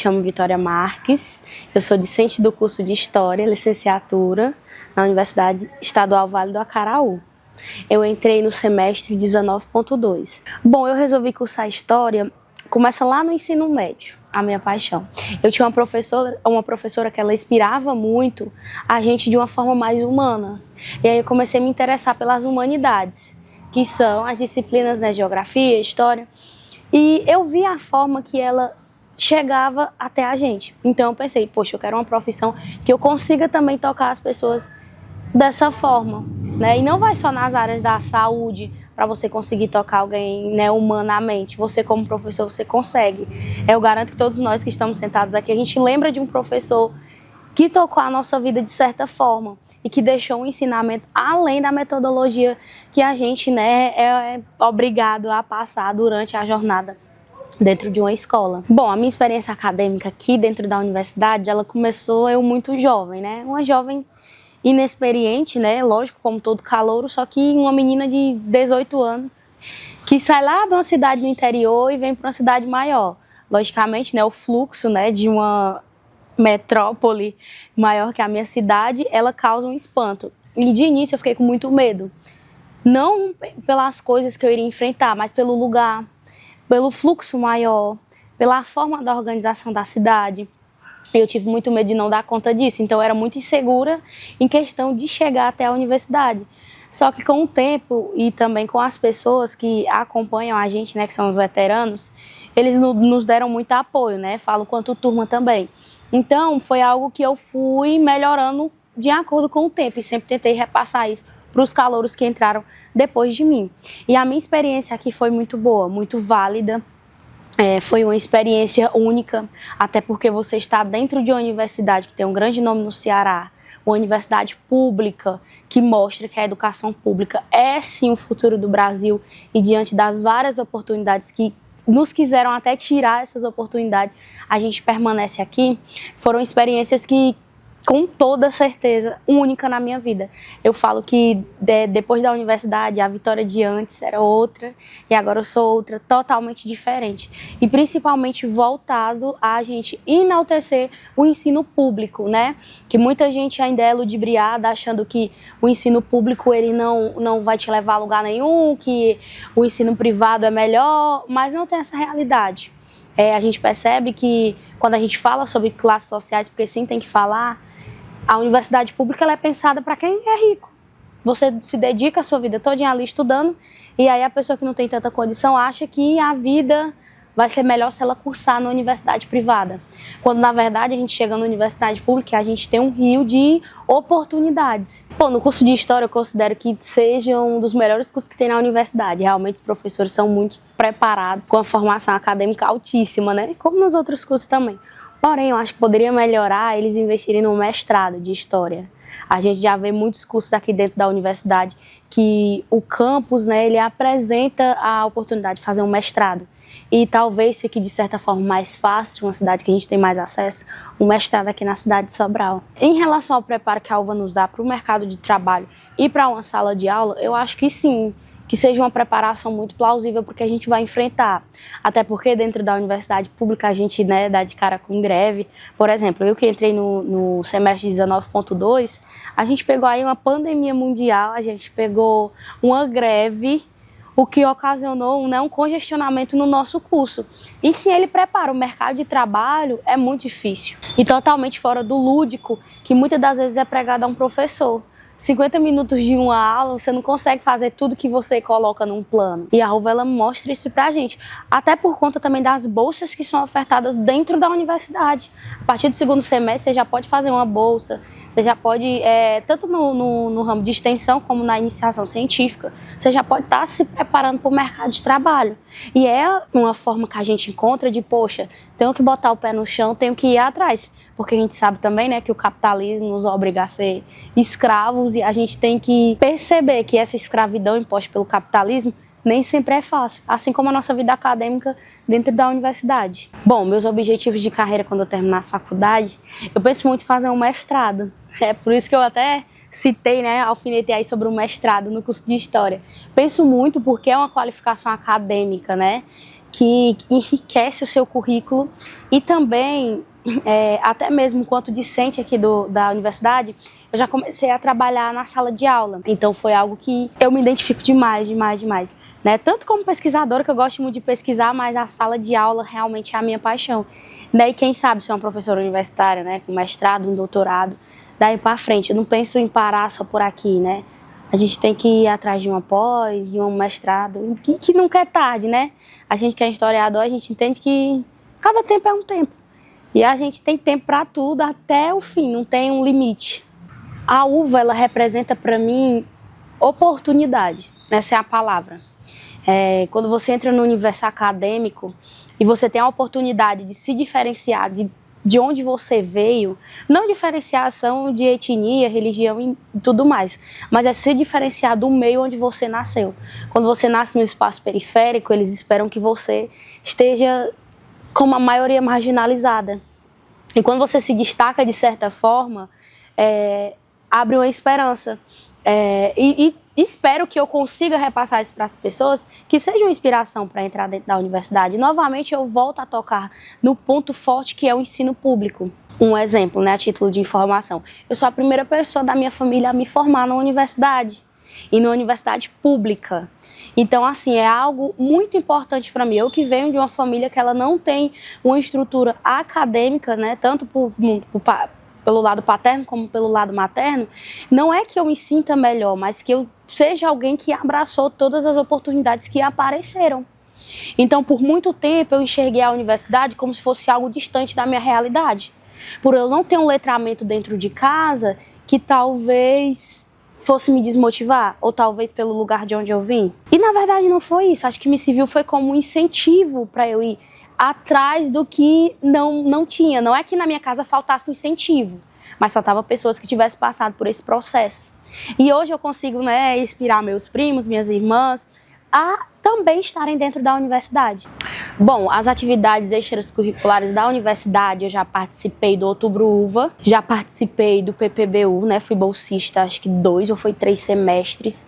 chamo Vitória Marques, eu sou discente do curso de História, licenciatura, na Universidade Estadual Vale do Acaraú. Eu entrei no semestre 19.2. Bom, eu resolvi cursar História, começa lá no ensino médio, a minha paixão. Eu tinha uma professora que ela inspirava muito a gente de uma forma mais humana. E aí eu comecei a me interessar pelas humanidades, que são as disciplinas, né, Geografia, História. E eu vi a forma que ela chegava até a gente. Então eu pensei, poxa, eu quero uma profissão que eu consiga também tocar as pessoas dessa forma, né? E não vai só nas áreas da saúde para você conseguir tocar alguém, né, humanamente. Você como professor, você consegue. Eu garanto que todos nós que estamos sentados aqui, a gente lembra de um professor que tocou a nossa vida de certa forma e que deixou um ensinamento além da metodologia que a gente, né, é obrigado a passar durante a jornada dentro de uma escola. Bom, a minha experiência acadêmica aqui dentro da universidade, ela começou eu muito jovem, né? Uma jovem inexperiente, né? Lógico, como todo calouro, só que uma menina de 18 anos que sai lá de uma cidade do interior e vem para uma cidade maior. Logicamente, né, o fluxo, né, de uma metrópole maior que a minha cidade, ela causa um espanto. E de início eu fiquei com muito medo. Não pelas coisas que eu iria enfrentar, mas pelo lugar, pelo fluxo maior, pela forma da organização da cidade. Eu tive muito medo de não dar conta disso, então eu era muito insegura em questão de chegar até a universidade. Só que com o tempo e também com as pessoas que acompanham a gente, né, que são os veteranos, eles nos deram muito apoio, né? Falo quanto turma também. Então foi algo que eu fui melhorando de acordo com o tempo e sempre tentei repassar isso para os calouros que entraram depois de mim. E a minha experiência aqui foi muito boa, muito válida. Foi uma experiência única, até porque você está dentro de uma universidade que tem um grande nome no Ceará, uma universidade pública que mostra que a educação pública é sim o futuro do Brasil e diante das várias oportunidades que nos quiseram até tirar essas oportunidades, a gente permanece aqui. Foram experiências que, com toda certeza, única na minha vida. Eu falo que depois da universidade, a Vitória de antes era outra e agora eu sou outra totalmente diferente. E principalmente voltado a gente enaltecer o ensino público, né? Que muita gente ainda é ludibriada achando que o ensino público ele não vai te levar a lugar nenhum, que o ensino privado é melhor, mas não tem essa realidade. A gente percebe que quando a gente fala sobre classes sociais, porque sim tem que falar, a universidade pública ela é pensada para quem é rico. Você se dedica a sua vida todinha ali estudando e aí a pessoa que não tem tanta condição acha que a vida vai ser melhor se ela cursar na universidade privada. Quando na verdade a gente chega na universidade pública e a gente tem um rio de oportunidades. Bom, no curso de História eu considero que seja um dos melhores cursos que tem na universidade. Realmente os professores são muito preparados, com a formação acadêmica altíssima, né? Como nos outros cursos também. Porém, eu acho que poderia melhorar eles investirem no mestrado de História. A gente já vê muitos cursos aqui dentro da universidade que o campus, né, ele apresenta a oportunidade de fazer um mestrado. E talvez fique, de certa forma, mais fácil, uma cidade que a gente tem mais acesso, um mestrado aqui na cidade de Sobral. Em relação ao preparo que a UVA nos dá para o mercado de trabalho e para uma sala de aula, eu acho que sim, que seja uma preparação muito plausível porque a gente vai enfrentar. Até porque dentro da universidade pública a gente, né, dá de cara com greve. Por exemplo, eu que entrei no semestre 19.2, a gente pegou aí uma pandemia mundial, a gente pegou uma greve, o que ocasionou, né, um congestionamento no nosso curso. E se ele prepara o mercado de trabalho, é muito difícil. E totalmente fora do lúdico, que muitas das vezes é pregado a um professor. 50 minutos de uma aula, você não consegue fazer tudo que você coloca num plano. E a UVA, ela mostra isso pra gente. Até por conta também das bolsas que são ofertadas dentro da universidade. A partir do segundo semestre, você já pode fazer uma bolsa. Você já pode, tanto no ramo de extensão como na iniciação científica, você já pode estar se preparando para o mercado de trabalho. E é uma forma que a gente encontra de, poxa, tenho que botar o pé no chão, tenho que ir atrás. Porque a gente sabe também, né, que o capitalismo nos obriga a ser escravos e a gente tem que perceber que essa escravidão imposta pelo capitalismo nem sempre é fácil, assim como a nossa vida acadêmica dentro da universidade. Bom, meus objetivos de carreira quando eu terminar a faculdade, eu penso muito em fazer um mestrado. É por isso que eu até citei, né, alfinetei aí sobre o mestrado no curso de História. Penso muito porque é uma qualificação acadêmica, né, que enriquece o seu currículo e também, até mesmo enquanto discente aqui da universidade, eu já comecei a trabalhar na sala de aula. Então foi algo que eu me identifico demais, né? Tanto como pesquisadora, que eu gosto muito de pesquisar, mas a sala de aula realmente é a minha paixão. Daí quem sabe ser uma professora universitária, né, com mestrado, um doutorado, daí para frente. Eu não penso em parar só por aqui, né? A gente tem que ir atrás de uma pós, de um mestrado, que nunca é tarde, né? A gente que é historiador, a gente entende que cada tempo é um tempo. E a gente tem tempo para tudo até o fim, não tem um limite. A UVA, ela representa para mim oportunidade, essa é a palavra. Quando você entra no universo acadêmico e você tem a oportunidade de se diferenciar de onde você veio, não diferenciação de etnia, religião e tudo mais, mas é se diferenciar do meio onde você nasceu. Quando você nasce no espaço periférico, eles esperam que você esteja como a maioria marginalizada. E quando você se destaca de certa forma, abre uma esperança. E espero que eu consiga repassar isso para as pessoas, que seja uma inspiração para entrar dentro da universidade. Novamente eu volto a tocar no ponto forte que é o ensino público. Um exemplo, né, a título de informação. Eu sou a primeira pessoa da minha família a me formar na universidade, e na universidade pública. Então, assim, é algo muito importante para mim. Eu que venho de uma família que ela não tem uma estrutura acadêmica, né, tanto pelo lado paterno como pelo lado materno, não é que eu me sinta melhor, mas que eu seja alguém que abraçou todas as oportunidades que apareceram. Então, por muito tempo, eu enxerguei a universidade como se fosse algo distante da minha realidade. Por eu não ter um letramento dentro de casa, que talvez fosse me desmotivar, ou talvez pelo lugar de onde eu vim. E, na verdade, não foi isso. Acho que me serviu foi como um incentivo para eu ir atrás do que não tinha. Não é que na minha casa faltasse incentivo, mas faltava pessoas que tivessem passado por esse processo. E hoje eu consigo, né, inspirar meus primos, minhas irmãs, a também estarem dentro da universidade. Bom, as atividades extracurriculares da universidade, eu já participei do Outubro Uva, já participei do PPBU, né, fui bolsista acho que 2 ou 3 semestres,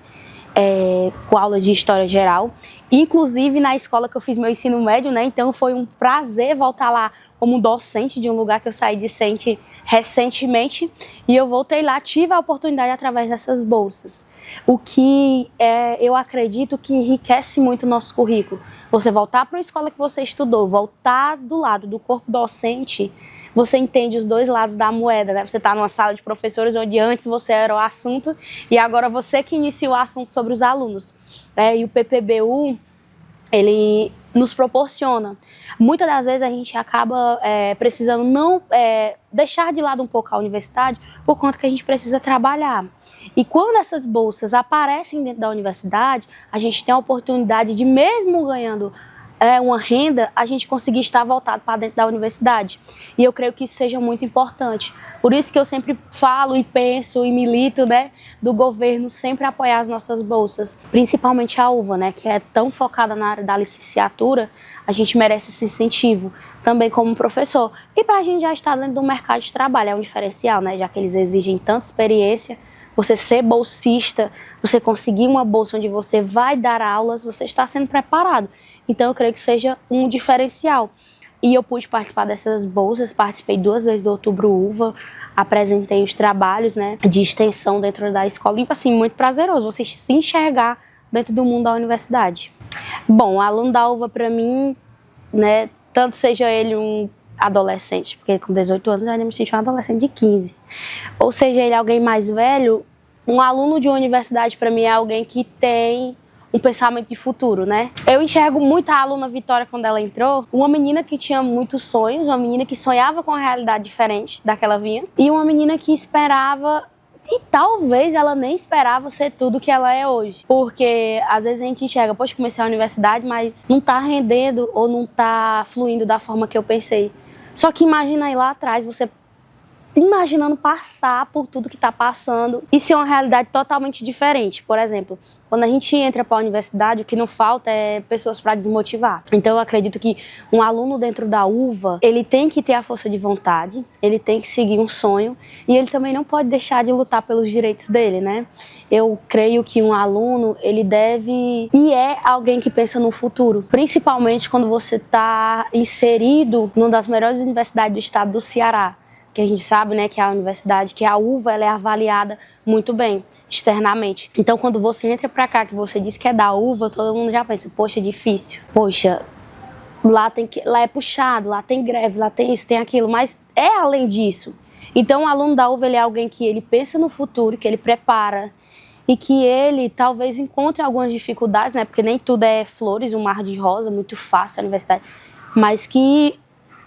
com aulas de História Geral, inclusive na escola que eu fiz meu ensino médio, né, então foi um prazer voltar lá como docente de um lugar que eu saí discente recentemente, e eu voltei lá, tive a oportunidade através dessas bolsas. O que eu acredito que enriquece muito o nosso currículo. Você voltar para uma escola que você estudou, voltar do lado do corpo docente, você entende os dois lados da moeda, né? Você está numa sala de professores onde antes você era o assunto e agora você que inicia o assunto sobre os alunos. E o PPBU, ele nos proporciona. Muitas das vezes a gente acaba precisando não deixar de lado um pouco a universidade por conta que a gente precisa trabalhar. E quando essas bolsas aparecem dentro da universidade, a gente tem a oportunidade de, mesmo ganhando uma renda, a gente conseguir estar voltado para dentro da universidade. E eu creio que isso seja muito importante. Por isso que eu sempre falo e penso e milito, né, do governo sempre apoiar as nossas bolsas, principalmente a UVA, né, que é tão focada na área da licenciatura, a gente merece esse incentivo, também como professor. E para a gente já estar dentro do mercado de trabalho, é um diferencial, né, já que eles exigem tanta experiência. Você ser bolsista, você conseguir uma bolsa onde você vai dar aulas, você está sendo preparado. Então eu creio que seja um diferencial. E eu pude participar dessas bolsas, participei 2 vezes do Outubro Uva, apresentei os trabalhos, né, de extensão dentro da escola. E assim, muito prazeroso você se enxergar dentro do mundo da universidade. Bom, o aluno da UVA para mim, né, tanto seja ele um adolescente, porque com 18 anos eu ainda me sinto um adolescente de 15. Ou seja, ele é alguém mais velho, um aluno de uma universidade para mim é alguém que tem um pensamento de futuro, né? Eu enxergo muito a aluna Vitória quando ela entrou, uma menina que tinha muitos sonhos, uma menina que sonhava com uma realidade diferente da que ela vinha, e uma menina que esperava, e talvez ela nem esperava ser tudo que ela é hoje. Porque às vezes a gente enxerga, poxa, comecei a universidade, mas não tá rendendo ou não tá fluindo da forma que eu pensei. Só que imagina aí lá atrás, você imaginando passar por tudo que está passando e ser uma realidade totalmente diferente. Por exemplo, quando a gente entra para a universidade, o que não falta é pessoas para desmotivar. Então eu acredito que um aluno dentro da UVA, ele tem que ter a força de vontade, ele tem que seguir um sonho e ele também não pode deixar de lutar pelos direitos dele, né? Eu creio que um aluno, ele deve e é alguém que pensa no futuro, principalmente quando você está inserido numa das melhores universidades do estado do Ceará, que a gente sabe, né, que é a universidade, que a UVA, ela é avaliada muito bem, externamente. Então, quando você entra pra cá, que você diz que é da UVA, todo mundo já pensa, poxa, é difícil. Poxa, lá é puxado, lá tem greve, lá tem isso, tem aquilo, mas é além disso. Então, o aluno da UVA, ele é alguém que ele pensa no futuro, que ele prepara, e que ele talvez encontre algumas dificuldades, né, porque nem tudo é flores, um mar de rosa, muito fácil a universidade, mas que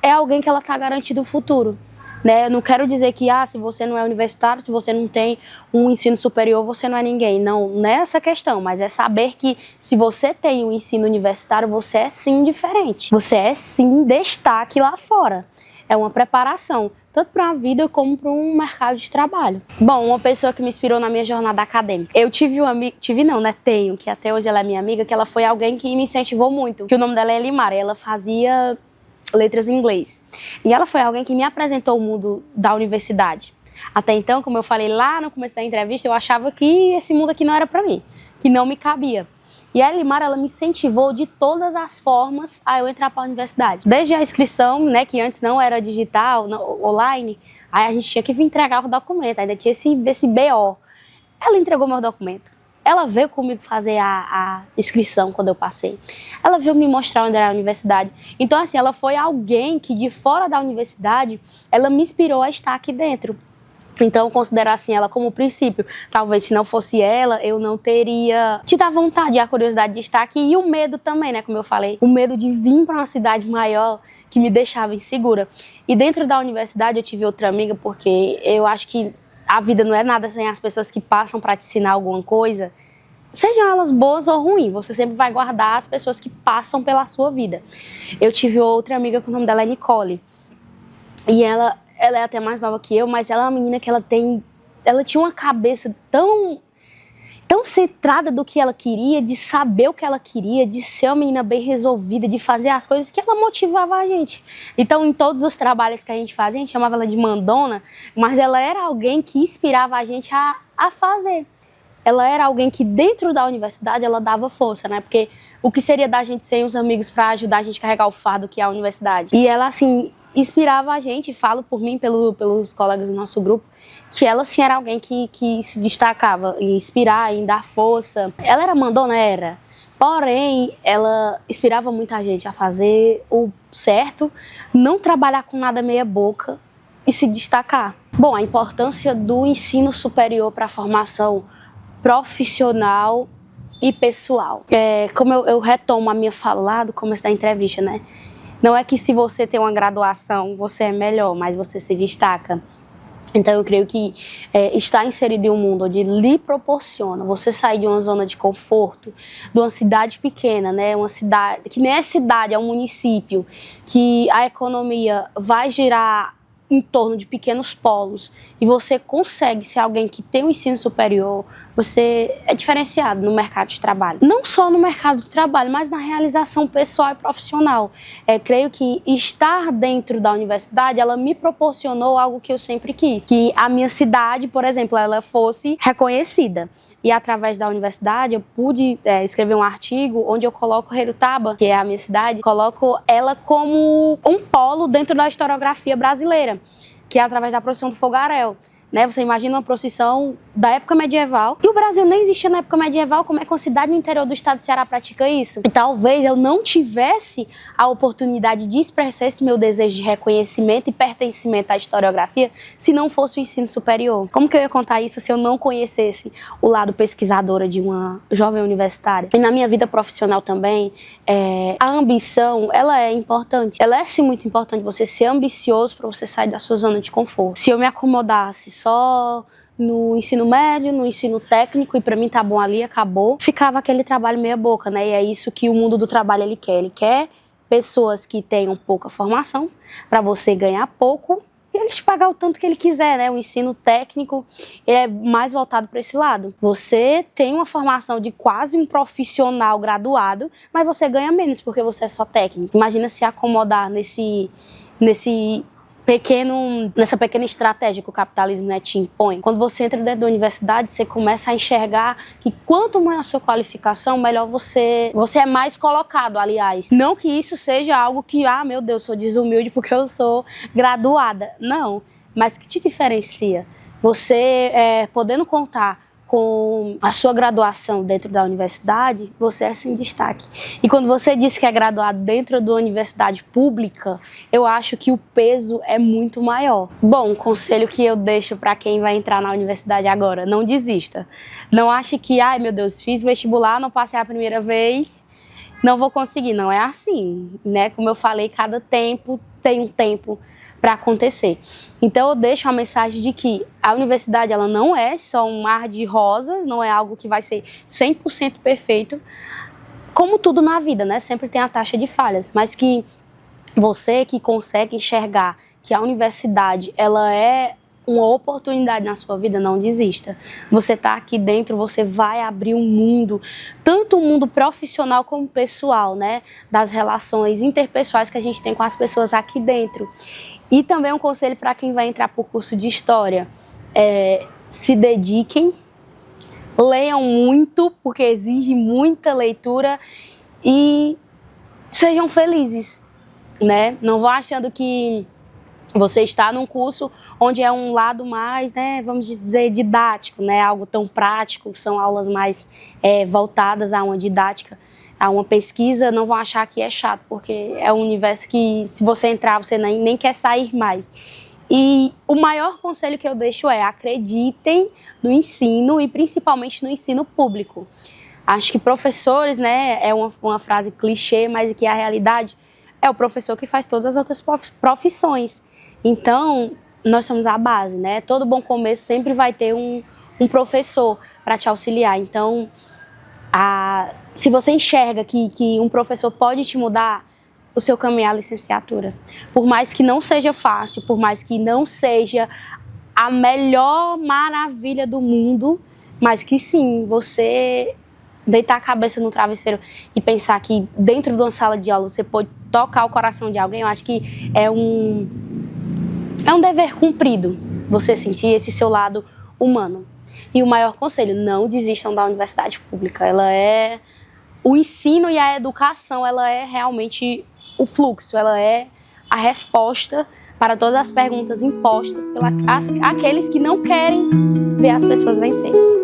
é alguém que ela está garantindo o futuro. Né? Eu não quero dizer que se você não é universitário, se você não tem um ensino superior, você não é ninguém. Não é essa questão, mas é saber que se você tem um ensino universitário, você é sim diferente. Você é sim destaque lá fora. É uma preparação, tanto para a vida como para um mercado de trabalho. Bom, uma pessoa que me inspirou na minha jornada acadêmica. Eu tive uma amiga, tenho, que até hoje ela é minha amiga, que ela foi alguém que me incentivou muito. Que o nome dela é Elimara, ela fazia letras em inglês. E ela foi alguém que me apresentou o mundo da universidade. Até então, como eu falei lá no começo da entrevista, eu achava que esse mundo aqui não era para mim, que não me cabia. E a Elimara, ela me incentivou de todas as formas a eu entrar para a universidade. Desde a inscrição, né, que antes não era digital, online, aí a gente tinha que vir entregar o documento, ainda tinha esse BO. Ela entregou meu documento. Ela veio comigo fazer a inscrição quando eu passei. Ela veio me mostrar onde era a universidade. Então, assim, ela foi alguém que de fora da universidade, ela me inspirou a estar aqui dentro. Então, eu considero assim ela como princípio. Talvez se não fosse ela, eu não teria tido a vontade e a curiosidade de estar aqui. E o medo também, né, como eu falei. O medo de vir para uma cidade maior que me deixava insegura. E dentro da universidade eu tive outra amiga, porque eu acho que a vida não é nada sem as pessoas que passam para te ensinar alguma coisa, sejam elas boas ou ruins, você sempre vai guardar as pessoas que passam pela sua vida. Eu tive outra amiga que o nome dela é Nicole, e ela é até mais nova que eu, mas ela é uma menina que ela tinha uma cabeça tão centrada do que ela queria, de saber o que ela queria, de ser uma menina bem resolvida, de fazer as coisas que ela motivava a gente. Então, em todos os trabalhos que a gente fazia, a gente chamava ela de mandona, mas ela era alguém que inspirava a gente a fazer. Ela era alguém que dentro da universidade ela dava força, né? Porque o que seria da gente sem os amigos para ajudar a gente a carregar o fardo que é a universidade? E ela, assim, inspirava a gente, falo por mim, pelos colegas do nosso grupo, que ela, sim, era alguém que se destacava em inspirar, em dar força. Ela era mandona, era. Porém, ela inspirava muita gente a fazer o certo, não trabalhar com nada meia boca e se destacar. Bom, a importância do ensino superior para a formação profissional e pessoal. Como eu retomo a minha fala lá do começo da entrevista, né? Não é que se você tem uma graduação, você é melhor, mas você se destaca. Então eu creio que estar inserido em um mundo onde lhe proporciona você sair de uma zona de conforto, de uma cidade pequena, né? Uma cidade que nem é cidade, é um município, que a economia vai girar em torno de pequenos polos e você consegue ser alguém que tem um ensino superior, você é diferenciado no mercado de trabalho. Não só no mercado de trabalho, mas na realização pessoal e profissional. Creio que estar dentro da universidade, ela me proporcionou algo que eu sempre quis, que a minha cidade, por exemplo, ela fosse reconhecida. E através da universidade eu pude escrever um artigo onde eu coloco Herutaba, que é a minha cidade, coloco ela como um polo dentro da historiografia brasileira, que é através da procissão do fogaréu. Né? Você imagina uma procissão da época medieval, e o Brasil nem existia na época medieval, como é que uma cidade no interior do estado do Ceará pratica isso? E talvez eu não tivesse a oportunidade de expressar esse meu desejo de reconhecimento e pertencimento à historiografia se não fosse o ensino superior. Como que eu ia contar isso se eu não conhecesse o lado pesquisadora de uma jovem universitária? E na minha vida profissional também, a ambição, ela é importante. Ela é sim muito importante, você ser ambicioso para você sair da sua zona de conforto. Se eu me acomodasse só no ensino médio, no ensino técnico, e para mim tá bom ali, acabou, ficava aquele trabalho meia boca, né? E é isso que o mundo do trabalho ele quer pessoas que tenham pouca formação, para você ganhar pouco e ele te pagar o tanto que ele quiser, né? O ensino técnico ele é mais voltado para esse lado. Você tem uma formação de quase um profissional graduado, mas você ganha menos porque você é só técnico. Imagina se acomodar nessa pequena estratégia que o capitalismo, né, te impõe. Quando você entra dentro da universidade, você começa a enxergar que quanto maior a sua qualificação, melhor você é mais colocado, aliás. Não que isso seja algo que, meu Deus, sou desumilde porque eu sou graduada. Não, mas que te diferencia? Você, podendo contar com a sua graduação dentro da universidade, você é sem destaque. E quando você diz que é graduado dentro da universidade pública, eu acho que o peso é muito maior. Bom, um conselho que eu deixo para quem vai entrar na universidade agora, não desista. Não ache que, meu Deus, fiz vestibular, não passei a primeira vez, não vou conseguir. Não é assim, né? Como eu falei, cada tempo tem um tempo para acontecer. Então eu deixo a mensagem de que a universidade ela não é só um mar de rosas, não é algo que vai ser 100% perfeito, como tudo na vida, né? Sempre tem a taxa de falhas, mas que você que consegue enxergar que a universidade ela é uma oportunidade na sua vida, não desista. Você está aqui dentro, você vai abrir um mundo, tanto o mundo profissional como pessoal, né? Das relações interpessoais que a gente tem com as pessoas aqui dentro. E também um conselho para quem vai entrar para o curso de História, se dediquem, leiam muito, porque exige muita leitura e sejam felizes, né? Não vão achando que você está num curso onde é um lado mais, né, vamos dizer, didático, né? Algo tão prático, são aulas mais voltadas a uma didática, a uma pesquisa, não vão achar que é chato, porque é um universo que, se você entrar, você nem quer sair mais. E o maior conselho que eu deixo é: acreditem no ensino e principalmente no ensino público. Acho que professores, né, é uma frase clichê, mas que a realidade é o professor que faz todas as outras profissões. Então, nós somos a base, né? Todo bom começo sempre vai ter um professor para te auxiliar. Então, se você enxerga que um professor pode te mudar, o seu caminho é a licenciatura. Por mais que não seja fácil, por mais que não seja a melhor maravilha do mundo, mas que sim, você deitar a cabeça no travesseiro e pensar que dentro de uma sala de aula você pode tocar o coração de alguém, eu acho que é um dever cumprido você sentir esse seu lado humano. E o maior conselho: não desistam da universidade pública. O ensino e a educação, ela é realmente o fluxo, ela é a resposta para todas as perguntas impostas por aqueles que não querem ver as pessoas vencerem.